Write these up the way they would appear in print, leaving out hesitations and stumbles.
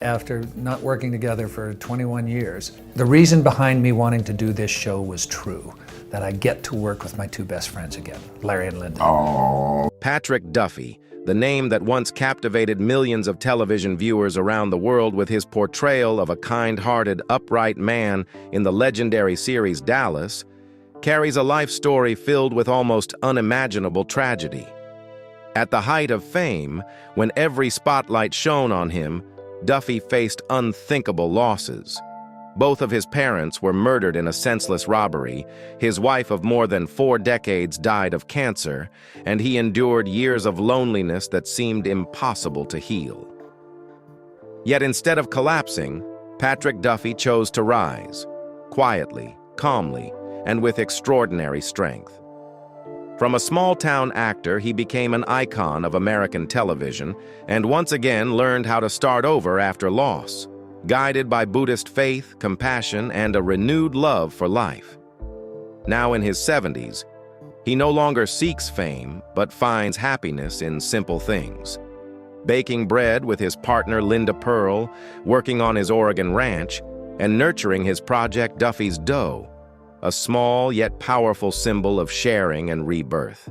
After not working together for 21 years, the reason behind me wanting to do this show was true, that I get to work with my two best friends again, Larry and Lyndon. Oh. Patrick Duffy, the name that once captivated millions of television viewers around the world with his portrayal of a kind-hearted, upright man in the legendary series Dallas, carries a life story filled with almost unimaginable tragedy. At the height of fame, when every spotlight shone on him, Duffy faced unthinkable losses. Both of his parents were murdered in a senseless robbery, his wife of more than 4 decades died of cancer, and he endured years of loneliness that seemed impossible to heal. Yet instead of collapsing, Patrick Duffy chose to rise, quietly, calmly, and with extraordinary strength. From a small-town actor, he became an icon of American television and once again learned how to start over after loss, guided by Buddhist faith, compassion, and a renewed love for life. Now in his 70s, he no longer seeks fame, but finds happiness in simple things. Baking bread with his partner Linda Purl, working on his Oregon ranch, and nurturing his project Duffy's Dough, a small yet powerful symbol of sharing and rebirth.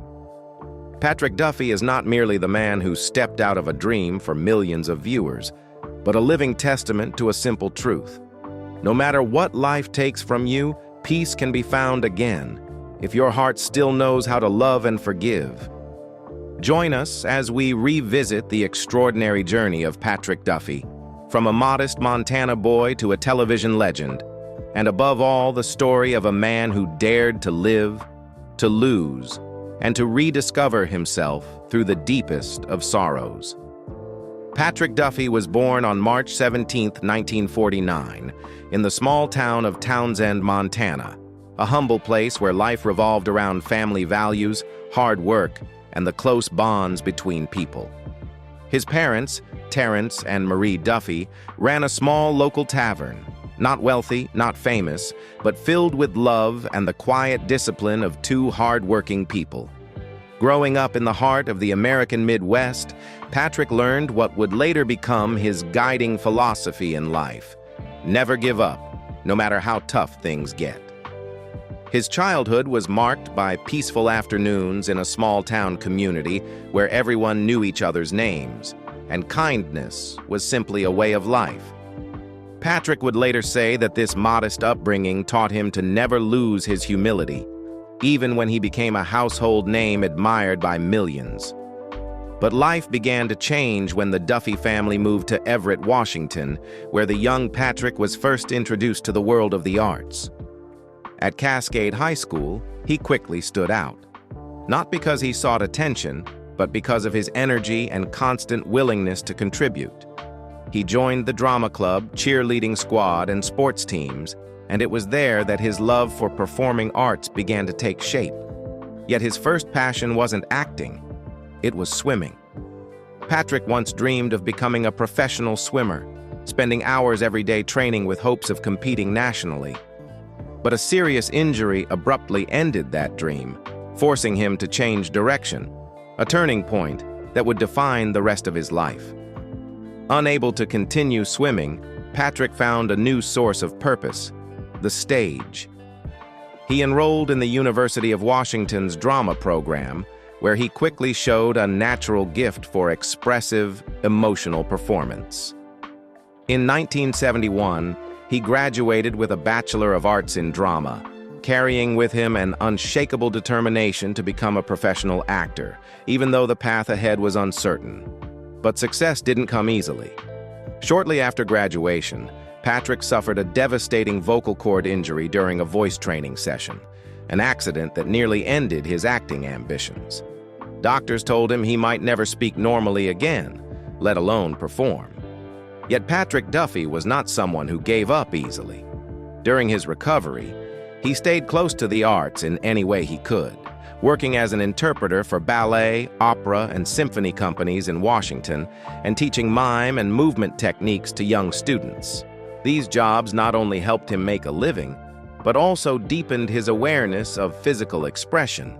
Patrick Duffy is not merely the man who stepped out of a dream for millions of viewers, but a living testament to a simple truth. No matter what life takes from you, peace can be found again, if your heart still knows how to love and forgive. Join us as we revisit the extraordinary journey of Patrick Duffy, from a modest Montana boy to a television legend, and above all, the story of a man who dared to live, to lose, and to rediscover himself through the deepest of sorrows. Patrick Duffy was born on March 17, 1949, in the small town of Townsend, Montana, a humble place where life revolved around family values, hard work, and the close bonds between people. His parents, Terrence and Marie Duffy, ran a small local tavern, not wealthy, not famous, but filled with love and the quiet discipline of 2 hard-working people. Growing up in the heart of the American Midwest, Patrick learned what would later become his guiding philosophy in life: never give up, no matter how tough things get. His childhood was marked by peaceful afternoons in a small-town community where everyone knew each other's names, and kindness was simply a way of life. Patrick would later say that this modest upbringing taught him to never lose his humility, even when he became a household name admired by millions. But life began to change when the Duffy family moved to Everett, Washington, where the young Patrick was first introduced to the world of the arts. At Cascade High School, he quickly stood out, not because he sought attention, but because of his energy and constant willingness to contribute. He joined the drama club, cheerleading squad, and sports teams, and it was there that his love for performing arts began to take shape. Yet his first passion wasn't acting, it was swimming. Patrick once dreamed of becoming a professional swimmer, spending hours every day training with hopes of competing nationally. But a serious injury abruptly ended that dream, forcing him to change direction, a turning point that would define the rest of his life. Unable to continue swimming, Patrick found a new source of purpose: the stage. He enrolled in the University of Washington's drama program, where he quickly showed a natural gift for expressive, emotional performance. In 1971, he graduated with a Bachelor of Arts in Drama, carrying with him an unshakable determination to become a professional actor, even though the path ahead was uncertain. But success didn't come easily. Shortly after graduation, Patrick suffered a devastating vocal cord injury during a voice training session, an accident that nearly ended his acting ambitions. Doctors told him he might never speak normally again, let alone perform. Yet Patrick Duffy was not someone who gave up easily. During his recovery, he stayed close to the arts in any way he could, working as an interpreter for ballet, opera, and symphony companies in Washington, and teaching mime and movement techniques to young students. These jobs not only helped him make a living, but also deepened his awareness of physical expression,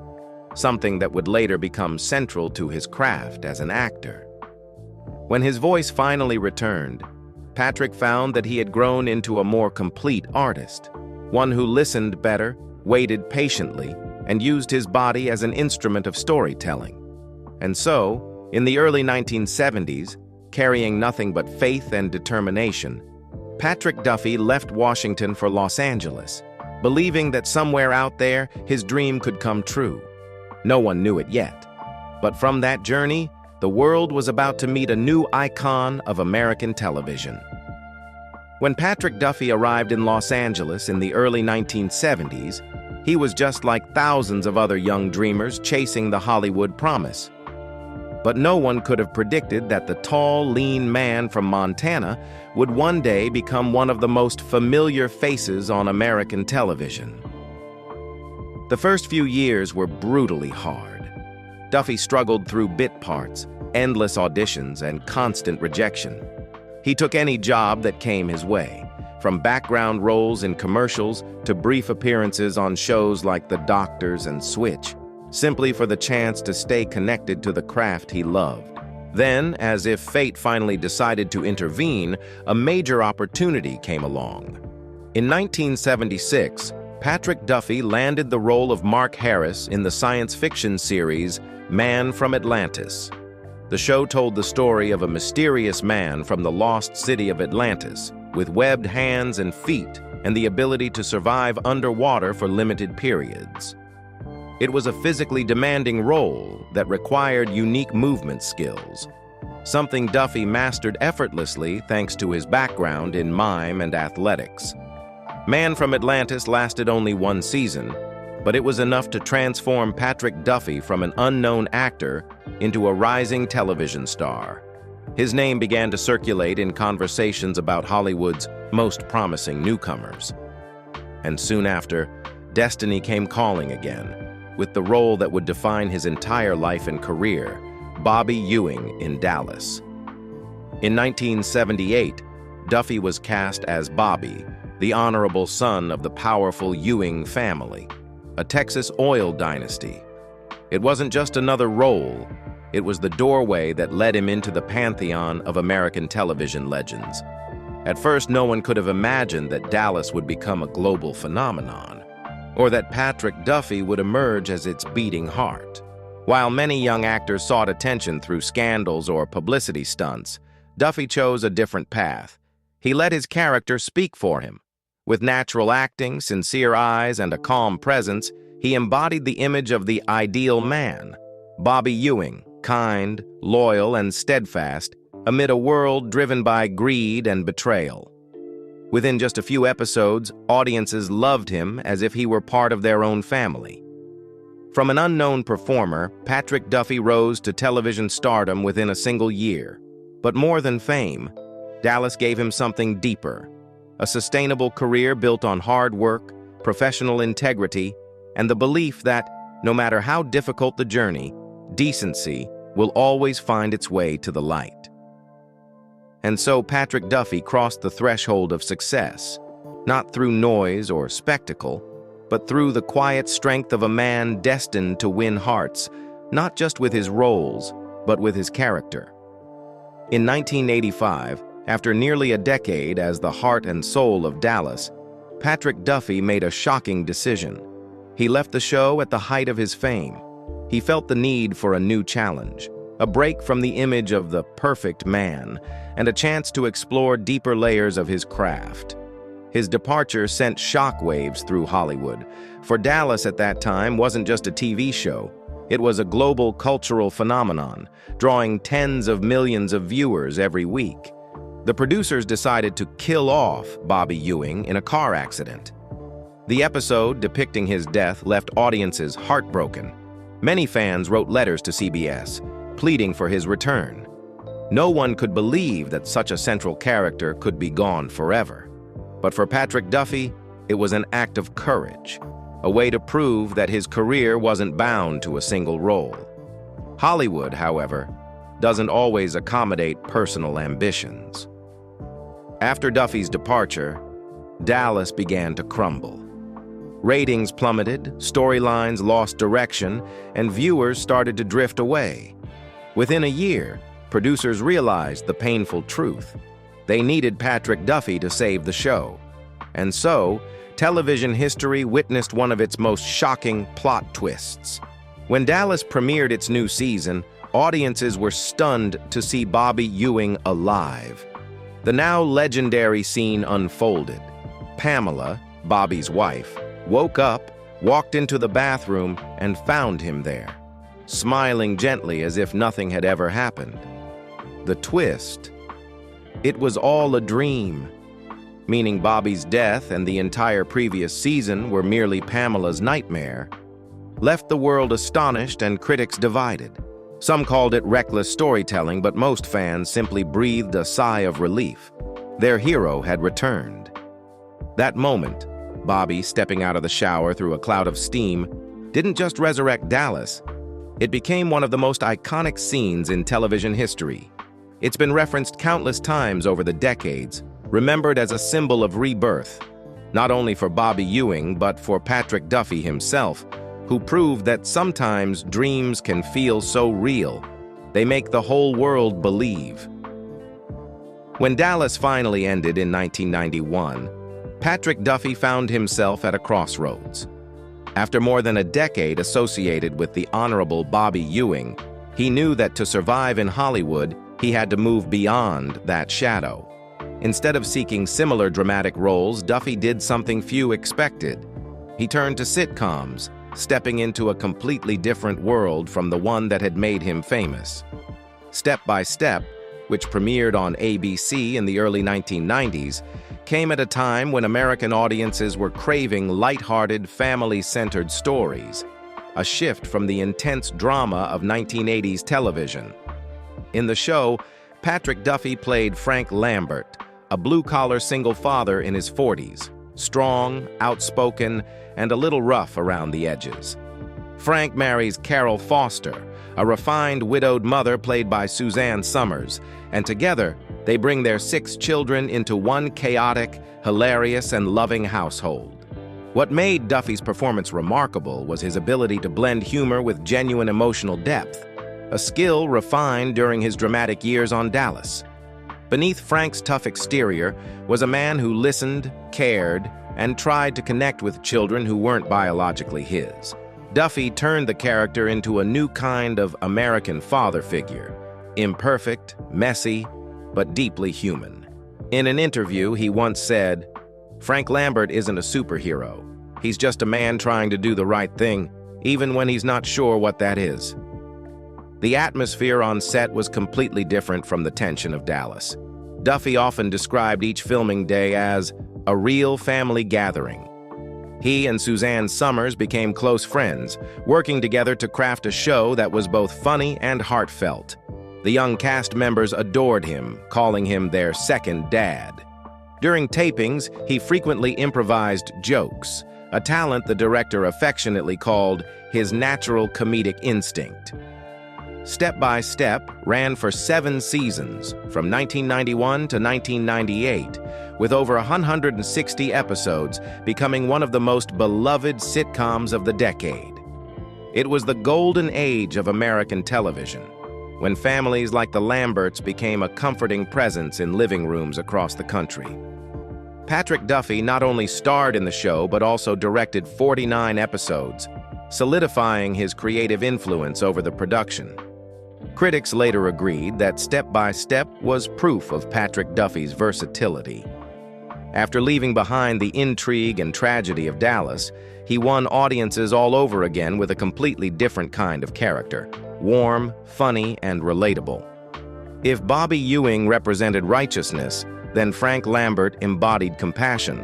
something that would later become central to his craft as an actor. When his voice finally returned, Patrick found that he had grown into a more complete artist, one who listened better, waited patiently, and used his body as an instrument of storytelling. And so, in the early 1970s, carrying nothing but faith and determination, Patrick Duffy left Washington for Los Angeles, believing that somewhere out there his dream could come true. No one knew it yet. But from that journey, the world was about to meet a new icon of American television. When Patrick Duffy arrived in Los Angeles in the early 1970s, he was just like thousands of other young dreamers chasing the Hollywood promise. But no one could have predicted that the tall, lean man from Montana would one day become one of the most familiar faces on American television. The first few years were brutally hard. Duffy struggled through bit parts, endless auditions, and constant rejection. He took any job that came his way, from background roles in commercials to brief appearances on shows like The Doctors and Switch, simply for the chance to stay connected to the craft he loved. Then, as if fate finally decided to intervene, a major opportunity came along. In 1976, Patrick Duffy landed the role of Mark Harris in the science fiction series Man from Atlantis. The show told the story of a mysterious man from the lost city of Atlantis, with webbed hands and feet and the ability to survive underwater for limited periods. It was a physically demanding role that required unique movement skills, something Duffy mastered effortlessly thanks to his background in mime and athletics. Man from Atlantis lasted only one season, but it was enough to transform Patrick Duffy from an unknown actor into a rising television star. His name began to circulate in conversations about Hollywood's most promising newcomers. And soon after, destiny came calling again, with the role that would define his entire life and career, Bobby Ewing in Dallas. In 1978, Duffy was cast as Bobby, the honorable son of the powerful Ewing family, a Texas oil dynasty. It wasn't just another role, it was the doorway that led him into the pantheon of American television legends. At first, no one could have imagined that Dallas would become a global phenomenon, or that Patrick Duffy would emerge as its beating heart. While many young actors sought attention through scandals or publicity stunts, Duffy chose a different path. He let his character speak for him. With natural acting, sincere eyes, and a calm presence, he embodied the image of the ideal man, Bobby Ewing, kind, loyal, and steadfast, amid a world driven by greed and betrayal. Within just a few episodes, audiences loved him as if he were part of their own family. From an unknown performer, Patrick Duffy rose to television stardom within a single year. But more than fame, Dallas gave him something deeper, a sustainable career built on hard work, professional integrity, and the belief that, no matter how difficult the journey, decency will always find its way to the light. And so Patrick Duffy crossed the threshold of success, not through noise or spectacle, but through the quiet strength of a man destined to win hearts, not just with his roles, but with his character. In 1985, after nearly a decade as the heart and soul of Dallas, Patrick Duffy made a shocking decision. He left the show at the height of his fame. He felt the need for a new challenge, a break from the image of the perfect man, and a chance to explore deeper layers of his craft. His departure sent shockwaves through Hollywood. For Dallas at that time wasn't just a TV show. It was a global cultural phenomenon, drawing tens of millions of viewers every week. The producers decided to kill off Bobby Ewing in a car accident. The episode depicting his death left audiences heartbroken. Many fans wrote letters to CBS, pleading for his return. No one could believe that such a central character could be gone forever. But for Patrick Duffy, it was an act of courage, a way to prove that his career wasn't bound to a single role. Hollywood, however, doesn't always accommodate personal ambitions. After Duffy's departure, Dallas began to crumble. Ratings plummeted, storylines lost direction, and viewers started to drift away. Within a year, producers realized the painful truth. They needed Patrick Duffy to save the show. And so, television history witnessed one of its most shocking plot twists. When Dallas premiered its new season, audiences were stunned to see Bobby Ewing alive. The now legendary scene unfolded. Pamela, Bobby's wife, woke up, walked into the bathroom, and found him there, smiling gently as if nothing had ever happened. The twist: it was all a dream, meaning Bobby's death and the entire previous season were merely Pamela's nightmare, left the world astonished and critics divided. Some called it reckless storytelling, but most fans simply breathed a sigh of relief. Their hero had returned. That moment, Bobby stepping out of the shower through a cloud of steam, didn't just resurrect Dallas. It became one of the most iconic scenes in television history. It's been referenced countless times over the decades, remembered as a symbol of rebirth, not only for Bobby Ewing, but for Patrick Duffy himself, who proved that sometimes dreams can feel so real, they make the whole world believe. When Dallas finally ended in 1991, Patrick Duffy found himself at a crossroads. After more than a decade associated with the Honorable Bobby Ewing, he knew that to survive in Hollywood, he had to move beyond that shadow. Instead of seeking similar dramatic roles, Duffy did something few expected. He turned to sitcoms, stepping into a completely different world from the one that had made him famous. Step by Step, which premiered on ABC in the early 1990s, came at a time when American audiences were craving lighthearted, family-centered stories, a shift from the intense drama of 1980s television. In the show, Patrick Duffy played Frank Lambert, a blue-collar single father in his 40s, strong, outspoken, and a little rough around the edges. Frank marries Carol Foster, a refined widowed mother played by Suzanne Summers, and together they bring their 6 children into one chaotic, hilarious, and loving household. What made Duffy's performance remarkable was his ability to blend humor with genuine emotional depth, a skill refined during his dramatic years on Dallas. Beneath Frank's tough exterior was a man who listened, cared, and tried to connect with children who weren't biologically his. Duffy turned the character into a new kind of American father figure, imperfect, messy, but deeply human. In an interview, he once said, "Frank Lambert isn't a superhero. He's just a man trying to do the right thing, even when he's not sure what that is." The atmosphere on set was completely different from the tension of Dallas. Duffy often described each filming day as a real family gathering. He and Suzanne Summers became close friends, working together to craft a show that was both funny and heartfelt. The young cast members adored him, calling him their second dad. During tapings, he frequently improvised jokes, a talent the director affectionately called his natural comedic instinct. Step by Step ran for 7 seasons, from 1991 to 1998, with over 160 episodes, becoming one of the most beloved sitcoms of the decade. It was the golden age of American television, when families like the Lamberts became a comforting presence in living rooms across the country. Patrick Duffy not only starred in the show but also directed 49 episodes, solidifying his creative influence over the production. Critics later agreed that Step by Step was proof of Patrick Duffy's versatility. After leaving behind the intrigue and tragedy of Dallas, he won audiences all over again with a completely different kind of character, warm, funny, and relatable. If Bobby Ewing represented righteousness, then Frank Lambert embodied compassion.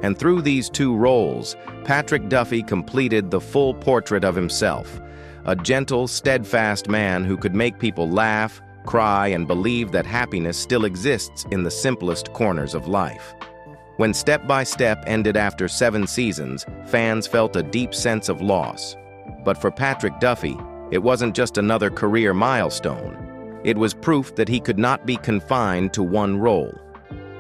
And through these 2 roles, Patrick Duffy completed the full portrait of himself, a gentle, steadfast man who could make people laugh, cry, and believe that happiness still exists in the simplest corners of life. When Step by Step ended after 7 seasons, fans felt a deep sense of loss. But for Patrick Duffy, it wasn't just another career milestone. It was proof that he could not be confined to one role.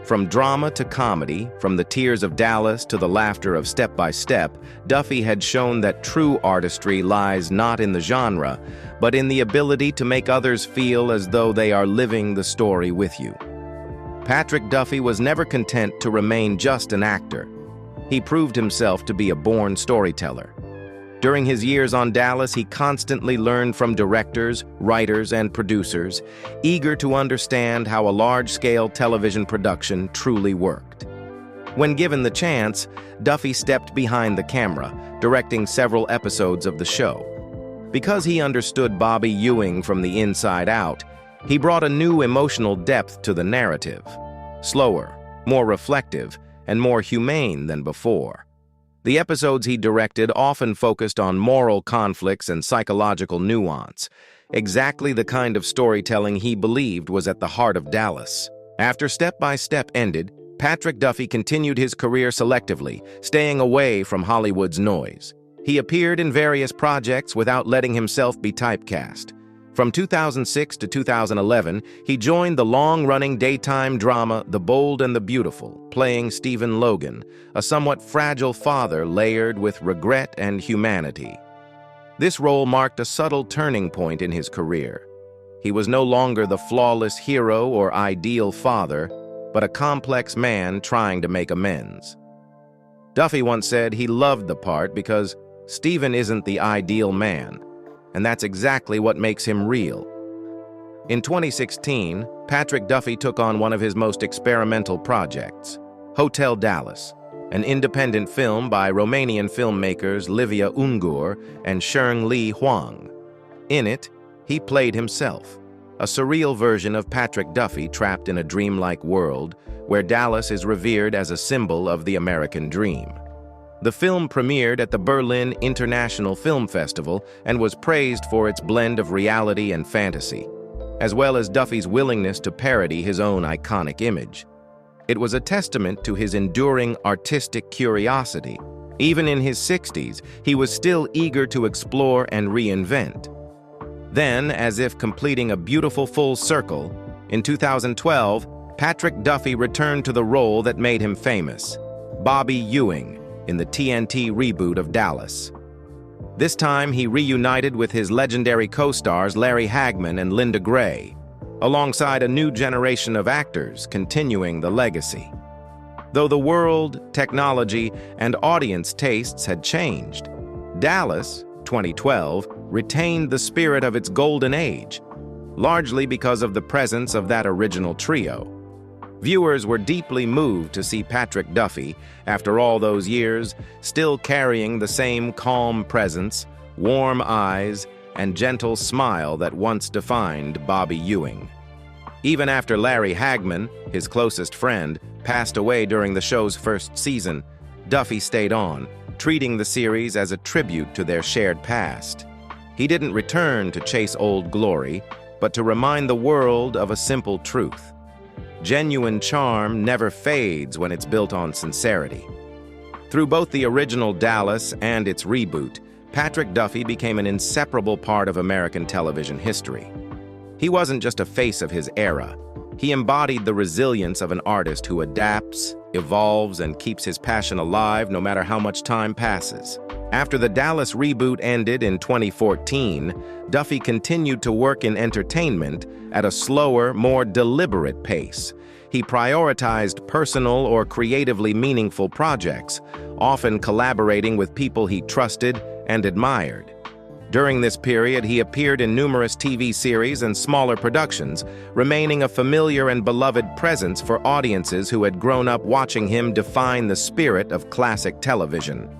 From drama to comedy, from the tears of Dallas to the laughter of Step by Step, Duffy had shown that true artistry lies not in the genre, but in the ability to make others feel as though they are living the story with you. Patrick Duffy was never content to remain just an actor. He proved himself to be a born storyteller. During his years on Dallas, he constantly learned from directors, writers, and producers, eager to understand how a large-scale television production truly worked. When given the chance, Duffy stepped behind the camera, directing several episodes of the show. Because he understood Bobby Ewing from the inside out, he brought a new emotional depth to the narrative, slower, more reflective, and more humane than before. The episodes he directed often focused on moral conflicts and psychological nuance, exactly the kind of storytelling he believed was at the heart of Dallas. After Step by Step ended, Patrick Duffy continued his career selectively, staying away from Hollywood's noise. He appeared in various projects without letting himself be typecast. From 2006 to 2011, he joined the long-running daytime drama The Bold and the Beautiful, playing Stephen Logan, a somewhat fragile father layered with regret and humanity. This role marked a subtle turning point in his career. He was no longer the flawless hero or ideal father, but a complex man trying to make amends. Duffy once said he loved the part because Stephen isn't the ideal man, and that's exactly what makes him real. In 2016, Patrick Duffy took on one of his most experimental projects, Hotel Dallas, an independent film by Romanian filmmakers Livia Ungur and Sheng Li Huang. In it, he played himself, a surreal version of Patrick Duffy trapped in a dreamlike world where Dallas is revered as a symbol of the American dream. The film premiered at the Berlin International Film Festival and was praised for its blend of reality and fantasy, as well as Duffy's willingness to parody his own iconic image. It was a testament to his enduring artistic curiosity. Even in his 60s, he was still eager to explore and reinvent. Then, as if completing a beautiful full circle, in 2012, Patrick Duffy returned to the role that made him famous, Bobby Ewing, in the TNT reboot of Dallas. This time, he reunited with his legendary co-stars Larry Hagman and Linda Gray, alongside a new generation of actors continuing the legacy. Though the world, technology, and audience tastes had changed, Dallas, 2012, retained the spirit of its golden age, largely because of the presence of that original trio. Viewers were deeply moved to see Patrick Duffy, after all those years, still carrying the same calm presence, warm eyes, and gentle smile that once defined Bobby Ewing. Even after Larry Hagman, his closest friend, passed away during the show's first season, Duffy stayed on, treating the series as a tribute to their shared past. He didn't return to chase old glory, but to remind the world of a simple truth. Genuine charm never fades when it's built on sincerity. Through both the original Dallas and its reboot, Patrick Duffy became an inseparable part of American television history. He wasn't just a face of his era. He embodied the resilience of an artist who adapts, evolves, and keeps his passion alive no matter how much time passes. After the Dallas reboot ended in 2014, Duffy continued to work in entertainment at a slower, more deliberate pace. He prioritized personal or creatively meaningful projects, often collaborating with people he trusted and admired. During this period, he appeared in numerous TV series and smaller productions, remaining a familiar and beloved presence for audiences who had grown up watching him define the spirit of classic television.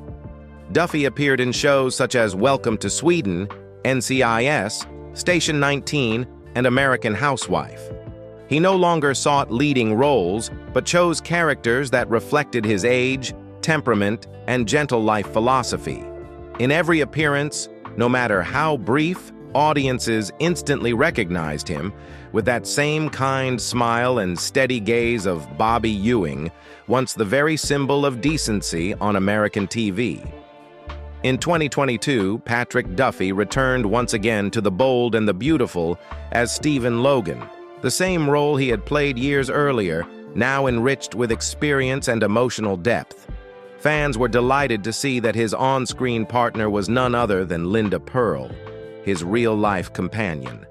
Duffy appeared in shows such as Welcome to Sweden, NCIS, Station 19, and American Housewife. He no longer sought leading roles, but chose characters that reflected his age, temperament, and gentle life philosophy. In every appearance, no matter how brief, audiences instantly recognized him with that same kind smile and steady gaze of Bobby Ewing, once the very symbol of decency on American TV. In 2022, Patrick Duffy returned once again to The Bold and the Beautiful as Stephen Logan, the same role he had played years earlier, now enriched with experience and emotional depth. Fans were delighted to see that his on-screen partner was none other than Linda Purl, his real-life companion.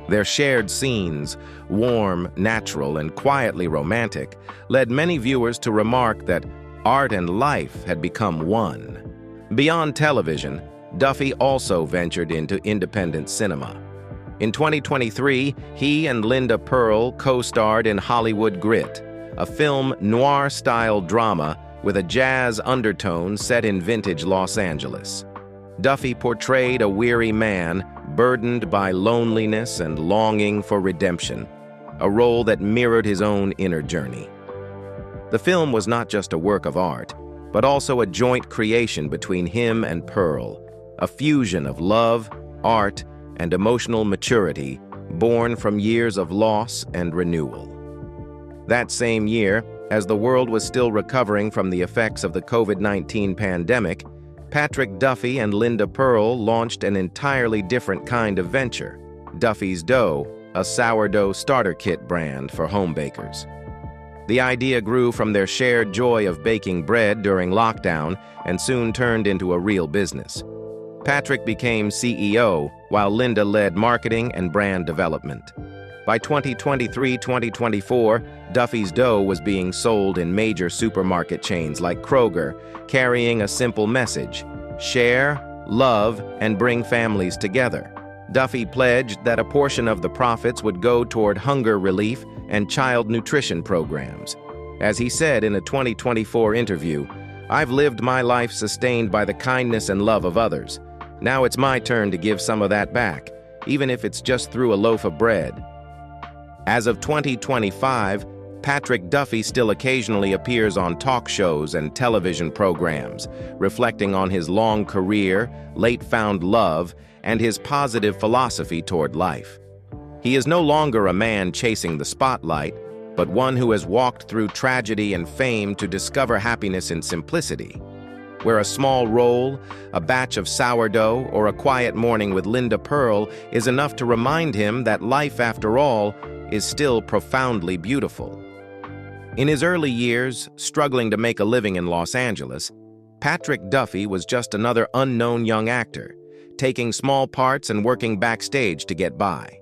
Their shared scenes, warm, natural, and quietly romantic, led many viewers to remark that art and life had become one. Beyond television, Duffy also ventured into independent cinema. In 2023, he and Linda Purl co-starred in Hollywood Grit, a film noir-style drama with a jazz undertone set in vintage Los Angeles. Duffy portrayed a weary man burdened by loneliness and longing for redemption, a role that mirrored his own inner journey. The film was not just a work of art, but also a joint creation between him and Purl, a fusion of love, art, and emotional maturity born from years of loss and renewal. That same year, as the world was still recovering from the effects of the COVID-19 pandemic, Patrick Duffy and Linda Purl launched an entirely different kind of venture, Duffy's Dough, a sourdough starter kit brand for home bakers. The idea grew from their shared joy of baking bread during lockdown and soon turned into a real business. Patrick became CEO, while Linda led marketing and brand development. By 2023-2024, Duffy's Dough was being sold in major supermarket chains like Kroger, carrying a simple message: share, love, and bring families together. Duffy pledged that a portion of the profits would go toward hunger relief and child nutrition programs. As he said in a 2024 interview, "I've lived my life sustained by the kindness and love of others. Now it's my turn to give some of that back, even if it's just through a loaf of bread." As of 2025, Patrick Duffy still occasionally appears on talk shows and television programs, reflecting on his long career, late-found love, and his positive philosophy toward life. He is no longer a man chasing the spotlight, but one who has walked through tragedy and fame to discover happiness in simplicity, where a small roll, a batch of sourdough, or a quiet morning with Linda Purl is enough to remind him that life, after all, is still profoundly beautiful. In his early years, struggling to make a living in Los Angeles, Patrick Duffy was just another unknown young actor, taking small parts and working backstage to get by.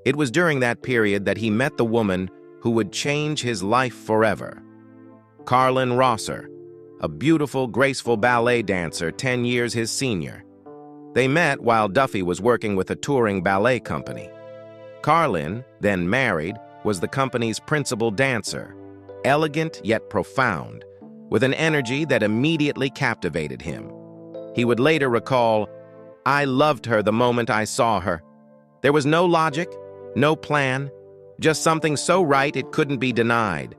It was during that period that he met the woman who would change his life forever, Carlin Rosser, a beautiful, graceful ballet dancer 10 years his senior. They met while Duffy was working with a touring ballet company. Carlin, then married, was the company's principal dancer, elegant yet profound, with an energy that immediately captivated him. He would later recall, "I loved her the moment I saw her. There was no logic, no plan, just something so right it couldn't be denied."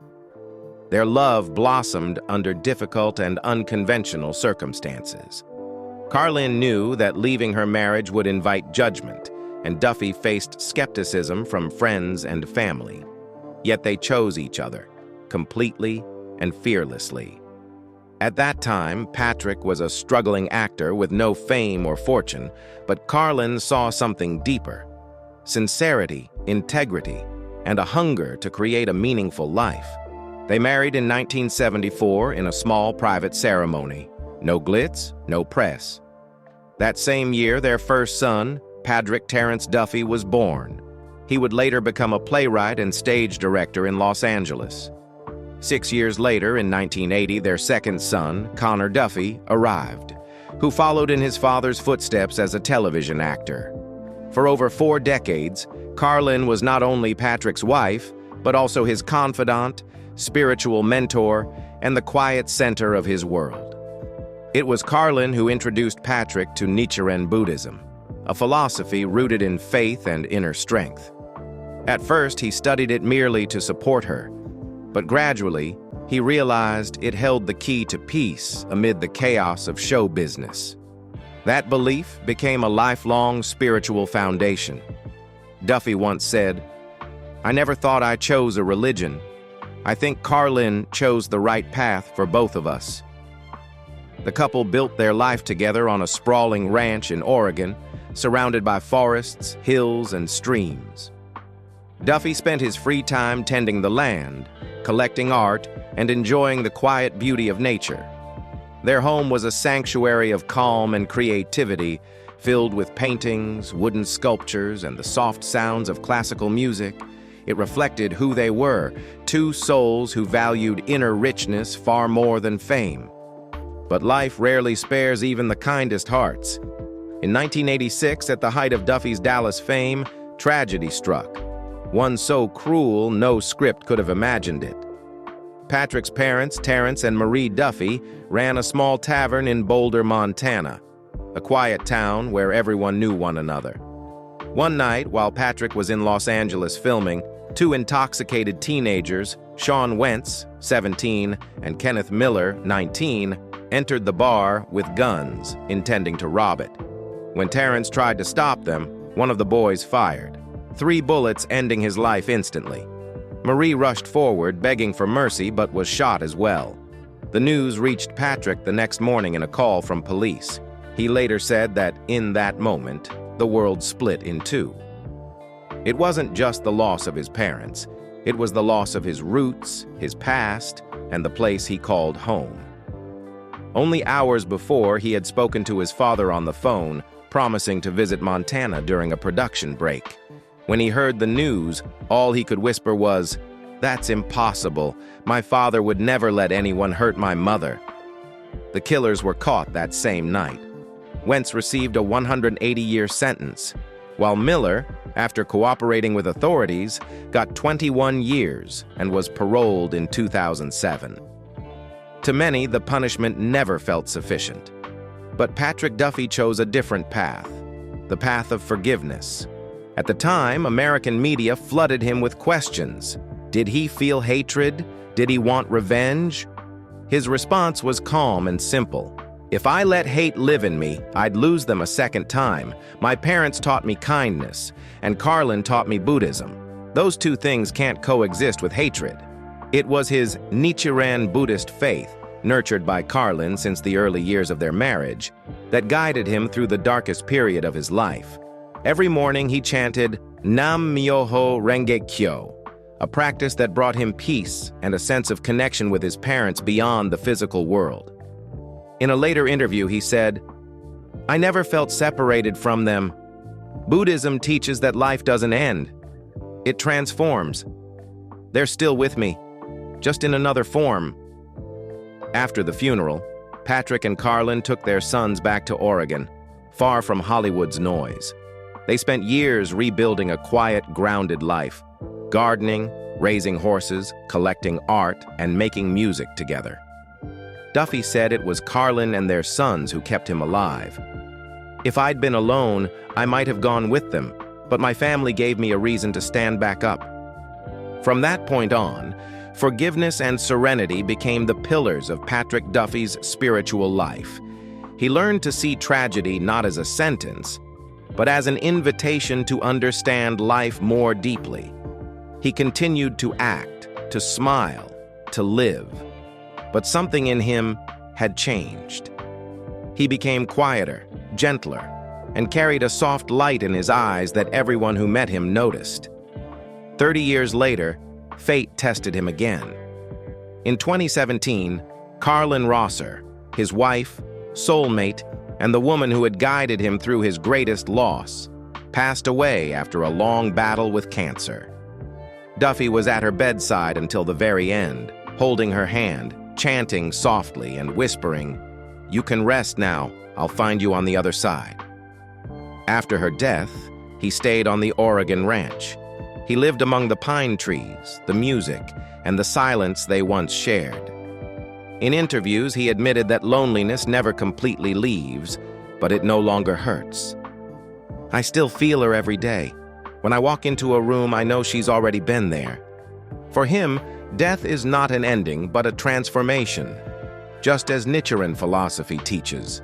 Their love blossomed under difficult and unconventional circumstances. Carlin knew that leaving her marriage would invite judgment, and Duffy faced skepticism from friends and family. Yet they chose each other, completely and fearlessly. At that time, Patrick was a struggling actor with no fame or fortune, but Carlin saw something deeper: sincerity, integrity, and a hunger to create a meaningful life. They married in 1974 in a small private ceremony. No glitz, no press. That same year, their first son, Patrick Terrence Duffy, was born. He would later become a playwright and stage director in Los Angeles. 6 years later, in 1980, their second son, Connor Duffy, arrived, who followed in his father's footsteps as a television actor. For over 4 decades, Carlin was not only Patrick's wife, but also his confidant, spiritual mentor, and the quiet center of his world. It was Carlin who introduced Patrick to Nichiren Buddhism, a philosophy rooted in faith and inner strength. At first, he studied it merely to support her, but gradually, he realized it held the key to peace amid the chaos of show business. That belief became a lifelong spiritual foundation. Duffy once said, "I never thought I chose a religion. I think Carlin chose the right path for both of us." The couple built their life together on a sprawling ranch in Oregon, surrounded by forests, hills, and streams. Duffy spent his free time tending the land, collecting art, and enjoying the quiet beauty of nature. Their home was a sanctuary of calm and creativity, Filled with paintings, wooden sculptures, and the soft sounds of classical music, it reflected who they were, two souls who valued inner richness far more than fame. But life rarely spares even the kindest hearts. In 1986, at the height of Duffy's Dallas fame, tragedy struck. One so cruel, no script could have imagined it. Patrick's parents, Terrence and Marie Duffy, ran a small tavern in Boulder, Montana, a quiet town where everyone knew one another. One night, while Patrick was in Los Angeles filming, two intoxicated teenagers, Sean Wentz, 17, and Kenneth Miller, 19, entered the bar with guns, intending to rob it. When Terrence tried to stop them, one of the boys fired, 3 bullets ending his life instantly. Marie rushed forward, begging for mercy, but was shot as well. The news reached Patrick the next morning in a call from police. He later said that, in that moment, the world split in two. It wasn't just the loss of his parents. It was the loss of his roots, his past, and the place he called home. Only hours before, he had spoken to his father on the phone, promising to visit Montana during a production break. When he heard the news, all he could whisper was, "That's impossible. My father would never let anyone hurt my mother." The killers were caught that same night. Wentz received a 180-year sentence, while Miller, after cooperating with authorities, got 21 years and was paroled in 2007. To many, the punishment never felt sufficient. But Patrick Duffy chose a different path, the path of forgiveness. At the time, American media flooded him with questions. Did he feel hatred? Did he want revenge? His response was calm and simple. "If I let hate live in me, I'd lose them a second time. My parents taught me kindness, and Carlin taught me Buddhism. Those two things can't coexist with hatred." It was his Nichiren Buddhist faith, nurtured by Carlin since the early years of their marriage, that guided him through the darkest period of his life. Every morning he chanted Nam Myoho Renge Kyo, a practice that brought him peace and a sense of connection with his parents beyond the physical world. In a later interview, he said, "I never felt separated from them. Buddhism teaches that life doesn't end. It transforms. They're still with me, just in another form." After the funeral, Patrick and Carlin took their sons back to Oregon, far from Hollywood's noise. They spent years rebuilding a quiet, grounded life, gardening, raising horses, collecting art, and making music together. Duffy said it was Carlin and their sons who kept him alive. "If I'd been alone, I might have gone with them, but my family gave me a reason to stand back up." From that point on, forgiveness and serenity became the pillars of Patrick Duffy's spiritual life. He learned to see tragedy not as a sentence, but as an invitation to understand life more deeply. He continued to act, to smile, to live. But something in him had changed. He became quieter, gentler, and carried a soft light in his eyes that everyone who met him noticed. 30 years later, fate tested him again. In 2017, Carlin Rosser, his wife, soulmate, and the woman who had guided him through his greatest loss, passed away after a long battle with cancer. Duffy was at her bedside until the very end, holding her hand, chanting softly and whispering, "You can rest now, I'll find you on the other side." After her death, he stayed on the Oregon ranch. He lived among the pine trees, the music, and the silence they once shared. In interviews, he admitted that loneliness never completely leaves, but it no longer hurts. "I still feel her every day. When I walk into a room, I know she's already been there." For him, death is not an ending, but a transformation, just as Nichiren philosophy teaches.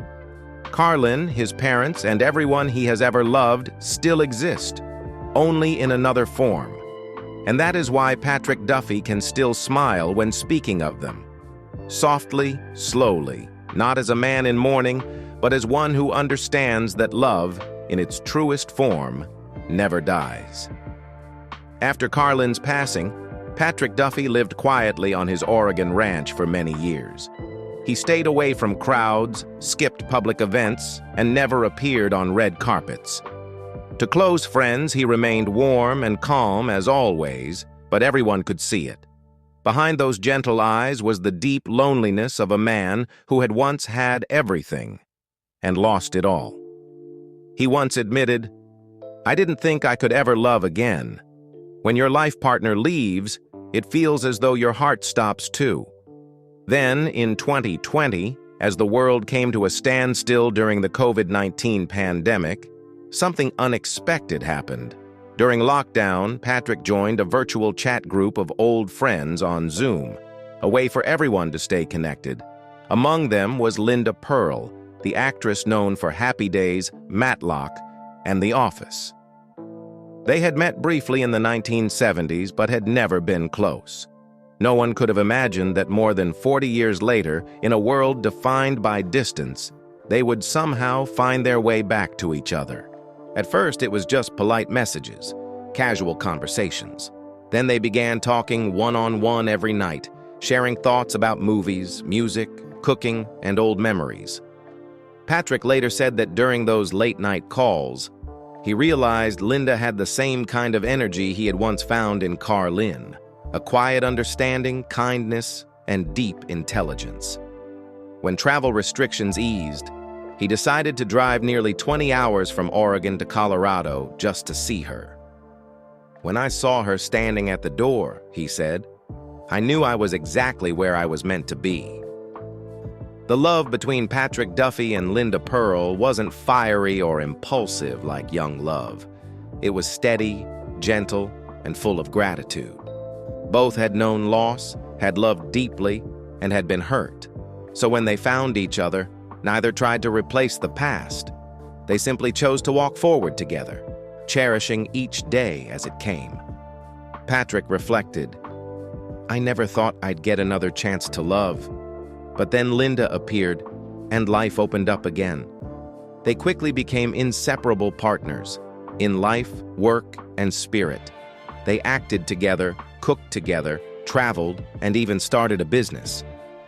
Carlin, his parents, and everyone he has ever loved still exist, only in another form. And that is why Patrick Duffy can still smile when speaking of them. Softly, slowly, not as a man in mourning, but as one who understands that love, in its truest form, never dies. After Carlin's passing, Patrick Duffy lived quietly on his Oregon ranch for many years. He stayed away from crowds, skipped public events, and never appeared on red carpets. To close friends, he remained warm and calm as always, but everyone could see it. Behind those gentle eyes was the deep loneliness of a man who had once had everything and lost it all. He once admitted, "I didn't think I could ever love again. When your life partner leaves, it feels as though your heart stops too." Then, in 2020, as the world came to a standstill during the COVID-19 pandemic, something unexpected happened. During lockdown, Patrick joined a virtual chat group of old friends on Zoom, a way for everyone to stay connected. Among them was Linda Purl, the actress known for Happy Days, Matlock, and The Office. They had met briefly in the 1970s but had never been close. No one could have imagined that more than 40 years later, in a world defined by distance, they would somehow find their way back to each other. At first, it was just polite messages, casual conversations. Then they began talking one-on-one every night, sharing thoughts about movies, music, cooking, and old memories. Patrick later said that during those late-night calls, he realized Linda had the same kind of energy he had once found in Carlin, a quiet understanding, kindness, and deep intelligence. When travel restrictions eased, he decided to drive nearly 20 hours from Oregon to Colorado just to see her. "When I saw her standing at the door," he said, "I knew I was exactly where I was meant to be." The love between Patrick Duffy and Linda Purl wasn't fiery or impulsive like young love. It was steady, gentle, and full of gratitude. Both had known loss, had loved deeply, and had been hurt. So when they found each other, neither tried to replace the past. They simply chose to walk forward together, cherishing each day as it came. Patrick reflected, "I never thought I'd get another chance to love." But then Linda appeared, and life opened up again. They quickly became inseparable partners, in life, work, and spirit. They acted together, cooked together, traveled, and even started a business.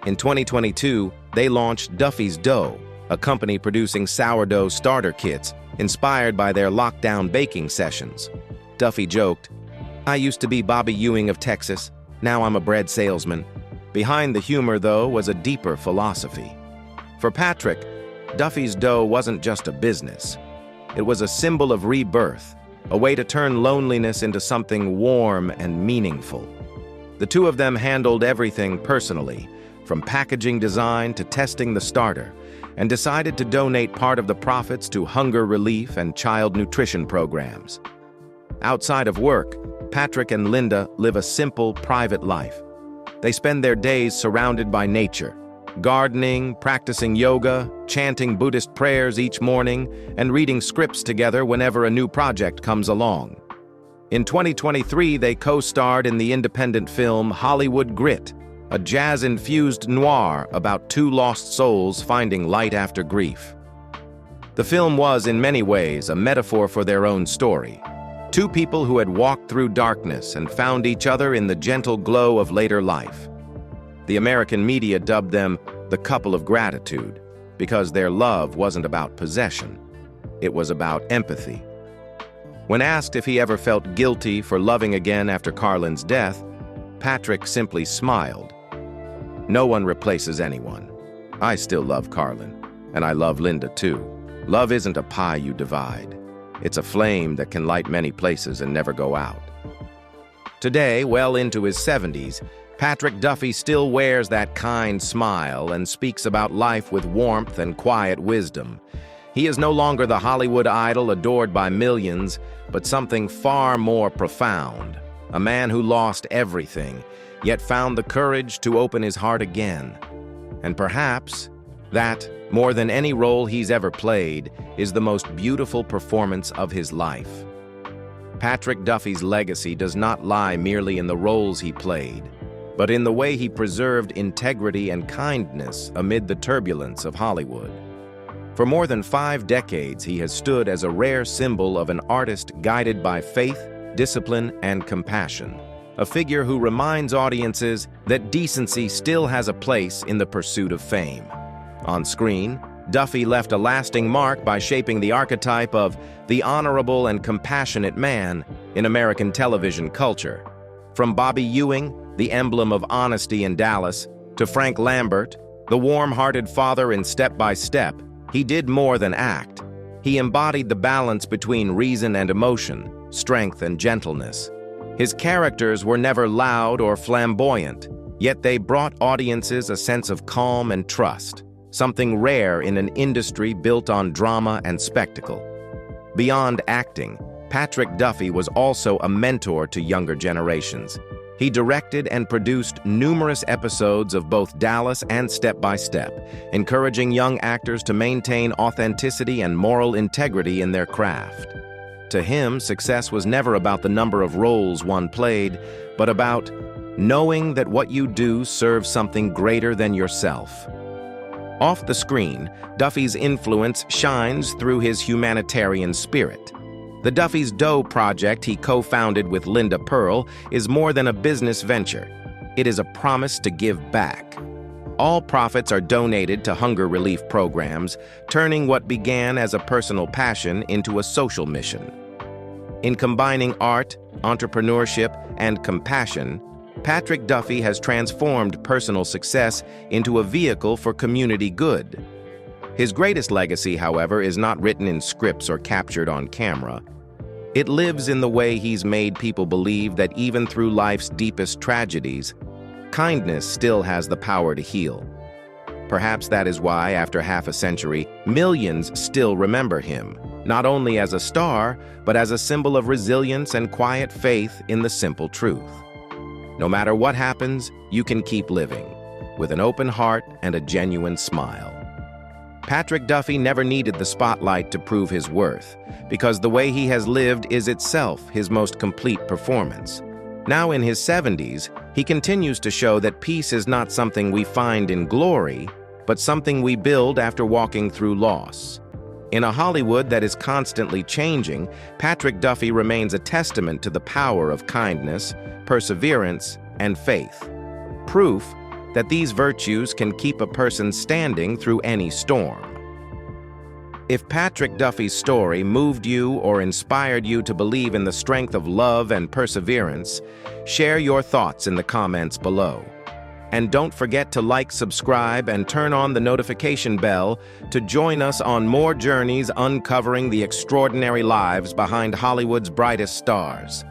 In 2022, they launched Duffy's Dough, a company producing sourdough starter kits inspired by their lockdown baking sessions. Duffy joked, "I used to be Bobby Ewing of Texas, now I'm a bread salesman." Behind the humor, though, was a deeper philosophy. For Patrick, Duffy's Dough wasn't just a business. It was a symbol of rebirth, a way to turn loneliness into something warm and meaningful. The two of them handled everything personally, from packaging design to testing the starter, and decided to donate part of the profits to hunger relief and child nutrition programs. Outside of work, Patrick and Linda live a simple, private life. They spend their days surrounded by nature, gardening, practicing yoga, chanting Buddhist prayers each morning, and reading scripts together whenever a new project comes along. In 2023, they co-starred in the independent film Hollywood Grit, a jazz-infused noir about two lost souls finding light after grief. The film was, in many ways, a metaphor for their own story. Two people who had walked through darkness and found each other in the gentle glow of later life. The American media dubbed them the couple of gratitude because their love wasn't about possession. It was about empathy. When asked if he ever felt guilty for loving again after Carlin's death, Patrick simply smiled. "No one replaces anyone. I still love Carlin, and I love Linda too. Love isn't a pie you divide. It's a flame that can light many places and never go out." Today, well into his 70s, Patrick Duffy still wears that kind smile and speaks about life with warmth and quiet wisdom. He is no longer the Hollywood idol adored by millions, but something far more profound. A man who lost everything, yet found the courage to open his heart again. And perhaps that, more than any role he's ever played, is the most beautiful performance of his life. Patrick Duffy's legacy does not lie merely in the roles he played, but in the way he preserved integrity and kindness amid the turbulence of Hollywood. For more than 5 decades, he has stood as a rare symbol of an artist guided by faith, discipline, and compassion. a figure who reminds audiences that decency still has a place in the pursuit of fame. On screen, Duffy left a lasting mark by shaping the archetype of the honorable and compassionate man in American television culture. From Bobby Ewing, the emblem of honesty in Dallas, to Frank Lambert, the warm-hearted father in Step by Step, he did more than act. He embodied the balance between reason and emotion, strength and gentleness. His characters were never loud or flamboyant, yet they brought audiences a sense of calm and trust, something rare in an industry built on drama and spectacle. Beyond acting, Patrick Duffy was also a mentor to younger generations. He directed and produced numerous episodes of both Dallas and Step by Step, encouraging young actors to maintain authenticity and moral integrity in their craft. To him, success was never about the number of roles one played, but about knowing that what you do serves something greater than yourself. Off the screen, Duffy's influence shines through his humanitarian spirit. The Duffy's Dough project he co-founded with Linda Purl is more than a business venture. It is a promise to give back. All profits are donated to hunger relief programs, turning what began as a personal passion into a social mission. In combining art, entrepreneurship, and compassion, Patrick Duffy has transformed personal success into a vehicle for community good. His greatest legacy, however, is not written in scripts or captured on camera. It lives in the way he's made people believe that even through life's deepest tragedies, kindness still has the power to heal. Perhaps that is why, after half a century, millions still remember him, not only as a star, but as a symbol of resilience and quiet faith in the simple truth. No matter what happens, you can keep living, with an open heart and a genuine smile. Patrick Duffy never needed the spotlight to prove his worth, because the way he has lived is itself his most complete performance. Now in his 70s, he continues to show that peace is not something we find in glory, but something we build after walking through loss. In a Hollywood that is constantly changing, Patrick Duffy remains a testament to the power of kindness, perseverance, and faith. Proof that these virtues can keep a person standing through any storm. If Patrick Duffy's story moved you or inspired you to believe in the strength of love and perseverance, share your thoughts in the comments below. And don't forget to like, subscribe, and turn on the notification bell to join us on more journeys uncovering the extraordinary lives behind Hollywood's brightest stars.